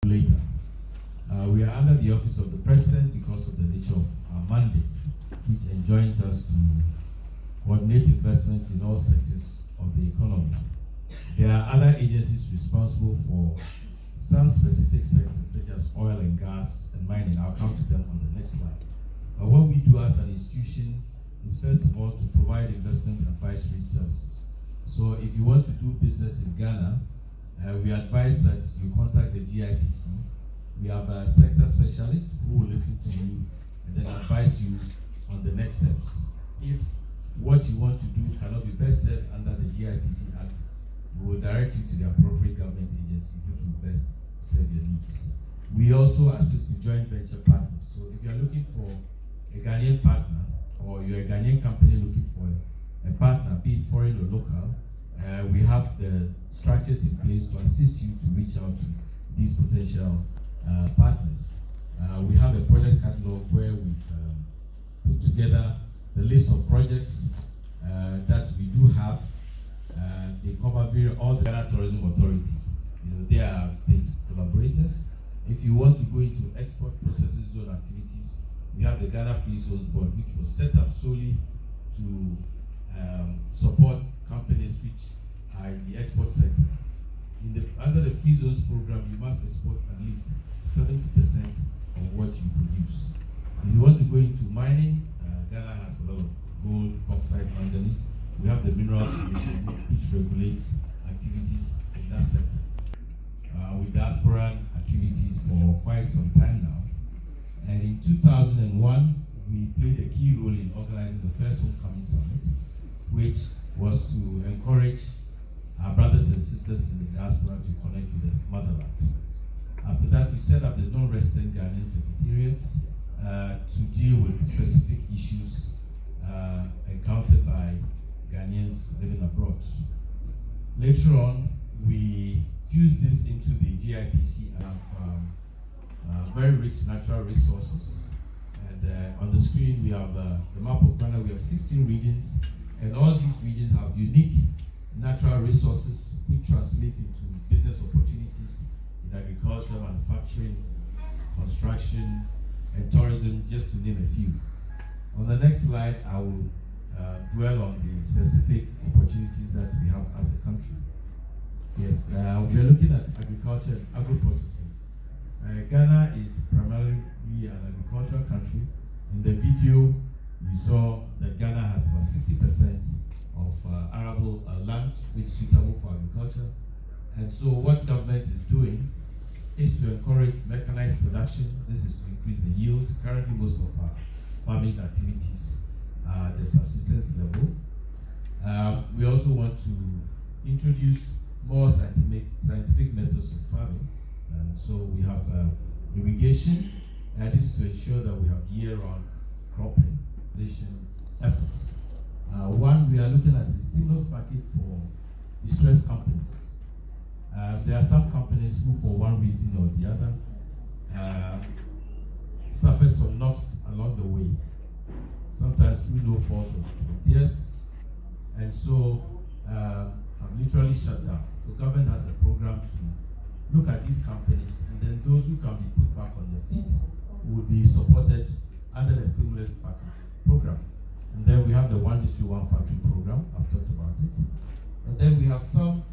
later. We are under the office of the President because of the nature of our mandate, which enjoins us to coordinate investments in all sectors of the economy. There are other agencies responsible for some specific sectors, such as oil and gas and mining. I'll come to them on the next slide. But what we do as an institution is, first of all, to provide investment advisory services. So if you want to do business in Ghana, we advise that you contact the G.I.P.C. We have a sector specialist who will listen to you and then advise you on the next steps. If what you want to do cannot be best served under the G.I.P.C. Act, we will direct you to the appropriate government agency which will best serve your needs. We also assist with joint venture partners. So if you are looking for a Ghanaian partner, or you're a Ghanaian company looking for a partner, be it foreign or local, we have the structures in place to assist you to reach out to these potential partners. We have a project catalog where we've put together the list of projects that we do have. They cover all the Ghana Tourism Authority. They are state collaborators. If you want to go into export processing zone activities, we have the Ghana Free Zones Board, which was set up solely to support companies which are in the export sector. Under the Free Zones program, you must export at least 70% of what you produce. If you want to go into mining, Ghana has a lot of gold, bauxite, manganese. We have the Minerals Commission, which regulates activities in that sector. With diaspora activities for quite some time now. And in 2001, we played a key role in organizing the first Homecoming Summit, which was to encourage our brothers and sisters in the diaspora to connect with the motherland. After that, we set up the non-resident Ghanaian Secretariat to deal with specific issues encountered by Ghanaians living abroad. Later on, we fused this into the G.I.P.C. and have very rich natural resources. And on the screen, we have the map of Ghana. We have 16 regions, and all these regions have unique natural resources which translate into business opportunities in agriculture, manufacturing, construction, and tourism, just to name a few. On the next slide, I will dwell on the specific opportunities that we have as a country. Yes, we are looking at agriculture and agro-processing. Ghana is primarily an agricultural country. In the video, you saw that Ghana has about 60% of arable land which is suitable for agriculture. And so what government is doing is to encourage mechanized production. This is to increase the yield. Currently, most of our farming activities are at the subsistence level. We also want to introduce more scientific methods of farming. And so we have irrigation. This is to ensure that we have year-round cropping efforts. One, we are looking at a stimulus package for distressed companies. There are some companies who, for one reason or the other, suffered some knocks along the way, sometimes through no fault of theirs, and so have literally shut down. So government has a program to look at these companies, and then those who can be put back on their feet will be supported under the stimulus package program. And then we have the One District, One Factory program. I've talked about it. And then we have some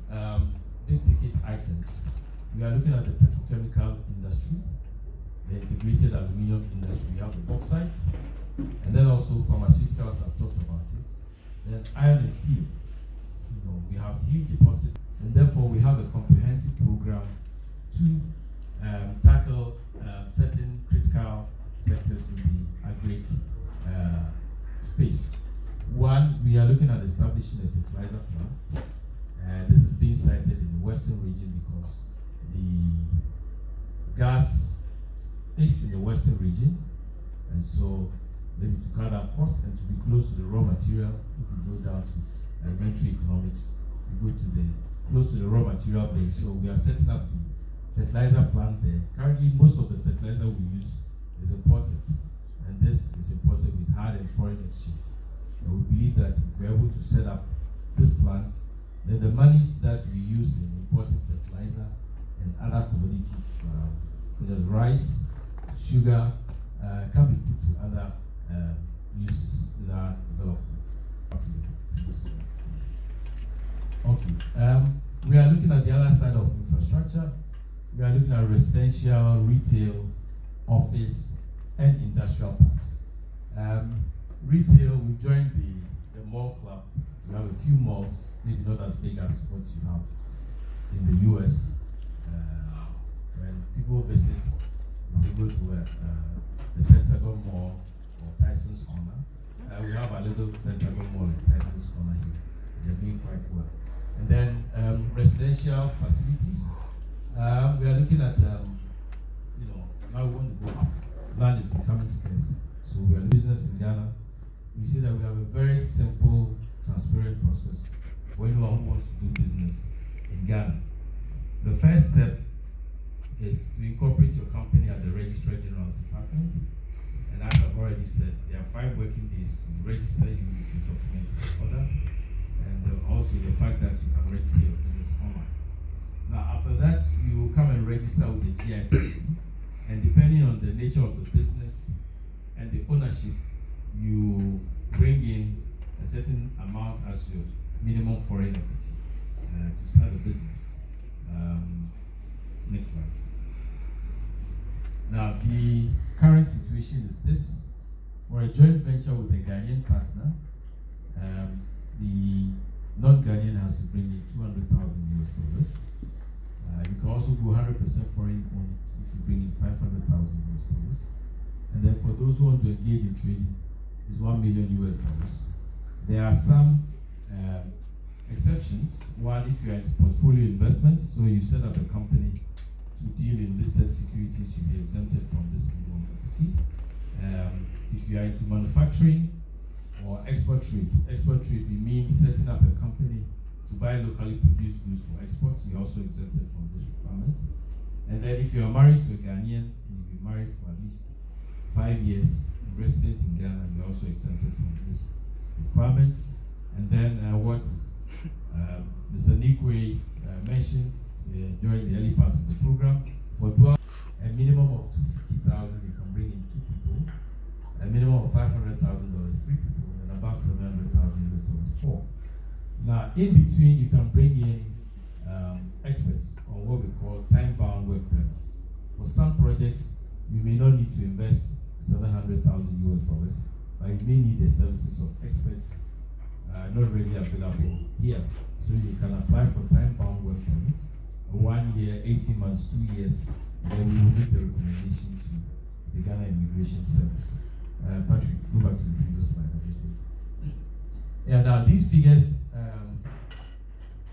big ticket items. We are looking at the petrochemical industry, the integrated aluminium industry. We have the bauxite, and then also pharmaceuticals. I've talked about it. Then iron and steel. We have huge deposits, and therefore we have a comprehensive program to tackle certain critical sectors in the agri space. One, we are looking at establishing a fertilizer plant. This is being cited in the western region because the gas is in the western region, and so maybe to cut down costs and to be close to the raw material. If we go down to elementary economics, we go to close to the raw material base. So we are setting up the fertilizer plant there. Currently, most of the fertilizer we use is imported, and this is imported with hard and foreign exchange. And we believe that if we're able to set up this plant, then the monies that we use in importing fertilizer and other commodities such as rice, sugar, can be put to other uses in our development. Okay, we are looking at the other side of infrastructure. We are looking at residential, retail, office, and industrial parks. Retail, we joined the mall club. We have a few malls, maybe not as big as what you have in the US. When people visit, they go to the Pentagon Mall or Tyson's Corner. We have a little Pentagon Mall in Tyson's Corner here. They're doing quite well. And then residential facilities. We are looking at, now we want to go up. Land is becoming scarce. So we are in business in Ghana. We see that we have a very simple, transparent process for anyone who wants to do business in Ghana. The first step is to incorporate your company at the Registrar General's Department. And as I've already said, there are 5 working days to register you with your documents in order. And also the fact that you can register your business online. Now, after that, you will come and register with the G.I.P.C. And depending on the nature of the business and the ownership, you bring in a certain amount as your minimum foreign equity to start a business. Next slide, please. Now, the current situation is this. For a joint venture with a Ghanaian partner, the non-Ghanaian has to bring in $200,000 US. You can also go 100% foreign owned if you bring in $500,000 US. And then for those who want to engage in trading, is $1 million US. There are some exceptions. One, if you are into portfolio investments, so you set up a company to deal in listed securities, you'll be exempted from this minimum equity. If you are into manufacturing or export trade, we mean setting up a company to buy locally produced goods for export, you're also exempted from this requirement. And then if you are married to a Ghanaian and you've been married for at least 5 years and resident in Ghana, you're also exempted from this requirement. And then what Mr. Nikwe mentioned during the early part of the program, for a minimum of $250,000, you can bring in 2 people, a minimum of $500,000, 3 people, and above $700,000 4. Now, in between, you can bring in experts or what we call time-bound work permits. For some projects, you may not need to invest $700,000 but you may need the services of experts not readily available here. So you can apply for time-bound work permits, 1 year, 18 months, 2 years, and then we will make the recommendation to the Ghana Immigration Service. Patrick, go back to the previous slide. Yeah, now these figures,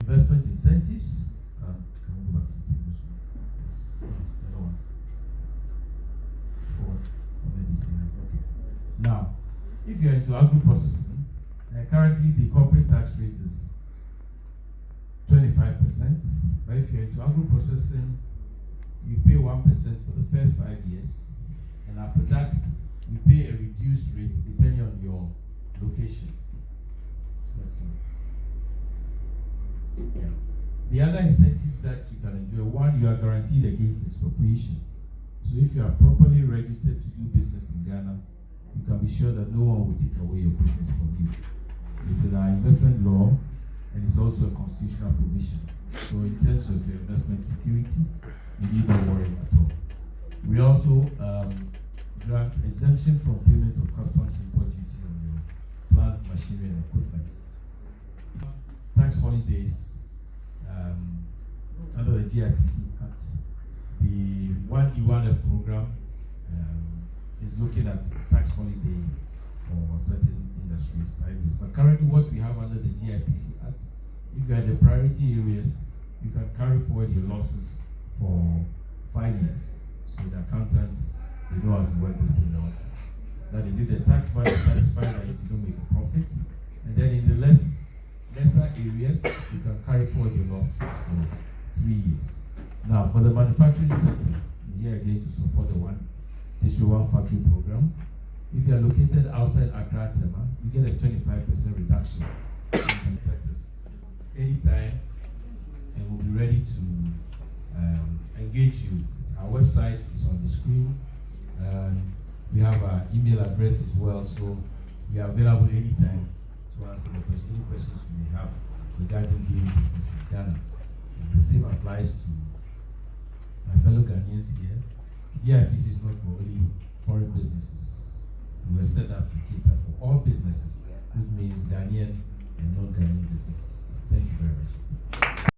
investment incentives. Can we go back to the previous one? Yes. The other one. Forward. Or maybe it's behind. Okay. Now, if you're into agro-processing, currently the corporate tax rate is 25%. But if you're into agro-processing, you pay 1% for the first 5 years. And after that, you pay a reduced rate depending on your location. Next slide. Yeah. The other incentives that you can enjoy, one, you are guaranteed against expropriation. So if you are properly registered to do business in Ghana, you can be sure that no one will take away your business from you. It's in our investment law, and it's also a constitutional provision. So in terms of your investment security, you need not worry at all. We also grant exemption from payment of customs import duty on your plant, machinery, and equipment. Tax holidays under the G.I.P.C Act. The 1D1F program is looking at tax holiday for certain industries, 5 years. But currently what we have under the G.I.P.C Act, if you are in the priority areas, you can carry forward your losses for 5 years. So the accountants, they know how to work this thing out. That is, if the tax man is satisfied that you don't make a profit, and then in the lesser areas, you can carry forward your losses for 3 years. Now, for the manufacturing sector, here again to support the District 1 Factory program, if you are located outside Accra, Tema, you get a 25% reduction in the taxes anytime, and we'll be ready to engage you Our website is on the screen. We have our email address as well, so we are available anytime to answer any questions you may have regarding doing business in Ghana. And the same applies to my fellow Ghanaians here. GIPC is not for only foreign businesses. We were set up to cater for all businesses, which means Ghanaian and non-Ghanaian businesses. Thank you very much.